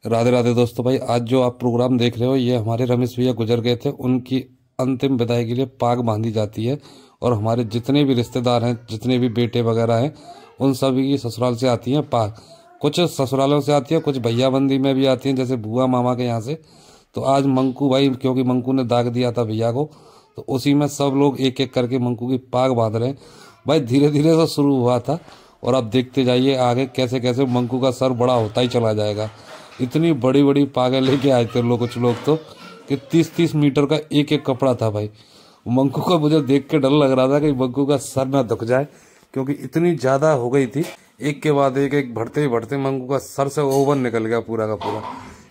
राधे राधे दोस्तों। भाई आज जो आप प्रोग्राम देख रहे हो ये हमारे रमेश भैया गुजर गए थे, उनकी अंतिम विदाई के लिए पाग बांधी जाती है। और हमारे जितने भी रिश्तेदार हैं, जितने भी बेटे वगैरह हैं, उन सभी की ससुराल से आती हैं पाग। कुछ ससुरालों से आती है, कुछ भैया बंदी में भी आती हैं, जैसे बुआ मामा के यहाँ से। तो आज मंकू भाई, क्योंकि मंकू ने दाग दिया था भैया को, तो उसी में सब लोग एक एक करके मंकू की पाग बांध रहे हैं। भाई धीरे धीरे से शुरू हुआ था और अब देखते जाइए आगे कैसे कैसे मंकू का सर बड़ा होता ही चला जाएगा। इतनी बड़ी बड़ी पागे लेके आए थे लोग, कुछ लोग तो कि 30-30 मीटर का एक एक कपड़ा था। भाई मंकू का मुझे देख के डर लग रहा था कि मंकू का सर ना दुख जाए, क्योंकि इतनी ज्यादा हो गई थी। एक के बाद एक बढ़ते बढ़ते मंकू का सर से ओवन निकल गया पूरा का पूरा।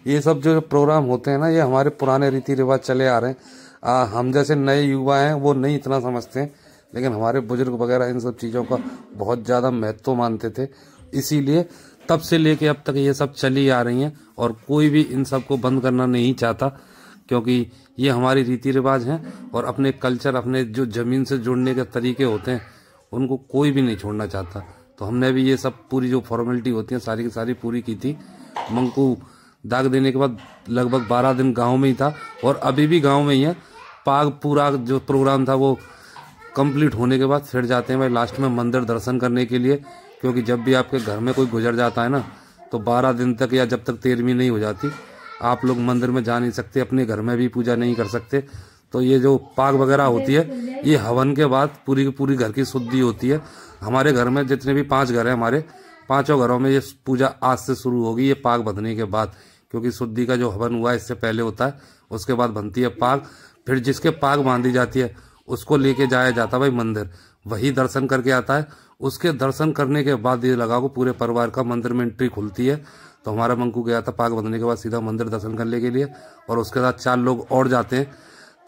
ये सब जो प्रोग्राम होते हैं ना, ये हमारे पुराने रीति रिवाज चले आ रहे हैं। हम जैसे नए युवा हैं वो नहीं इतना समझते हैं, लेकिन हमारे बुजुर्ग वगैरह इन सब चीज़ों का बहुत ज़्यादा महत्व मानते थे। इसीलिए तब से लेके अब तक ये सब चली आ रही हैं और कोई भी इन सब को बंद करना नहीं चाहता, क्योंकि ये हमारी रीति रिवाज हैं और अपने कल्चर, अपने जो ज़मीन से जुड़ने के तरीके होते हैं, उनको कोई भी नहीं छोड़ना चाहता। तो हमने भी ये सब पूरी जो फॉर्मेलिटी होती है सारी की सारी पूरी की थी। मंकू दाग देने के बाद लगभग 12 दिन गाँव में ही था और अभी भी गाँव में ही है। पाग पूरा जो प्रोग्राम था वो कंप्लीट होने के बाद फिर जाते हैं भाई लास्ट में मंदिर दर्शन करने के लिए, क्योंकि जब भी आपके घर में कोई गुजर जाता है ना, तो 12 दिन तक या जब तक 13वीं नहीं हो जाती, आप लोग मंदिर में जा नहीं सकते, अपने घर में भी पूजा नहीं कर सकते। तो ये जो पाग वगैरह होती है, ये हवन के बाद पूरी की पूरी घर की शुद्धि होती है। हमारे घर में जितने भी 5 घर हैं, हमारे 5 घरों में ये पूजा आज से शुरू होगी, ये पाग बंधने के बाद। क्योंकि शुद्धि का जो हवन हुआ है इससे पहले होता है, उसके बाद बनती है पाग। फिर जिसके पाग बांधी जाती है उसको लेके जाया जाता है भाई मंदिर, वही दर्शन करके आता है। उसके दर्शन करने के बाद ये लगा को पूरे परिवार का मंदिर में एंट्री खुलती है। तो हमारा मंकू गया था पाग बंधने के बाद सीधा मंदिर दर्शन करने के लिए, और उसके साथ 4 लोग और जाते हैं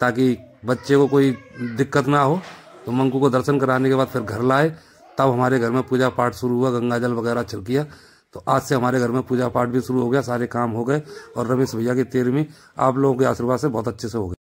ताकि बच्चे को कोई दिक्कत ना हो। तो मंकू को दर्शन कराने के बाद फिर घर लाए, तब हमारे घर में पूजा पाठ शुरू हुआ, गंगा जल वगैरह छिड़किया। तो आज से हमारे घर में पूजा पाठ भी शुरू हो गया, सारे काम हो गए और रमेश भैया की 13वीं आप लोगों के आशीर्वाद से बहुत अच्छे से हो गई।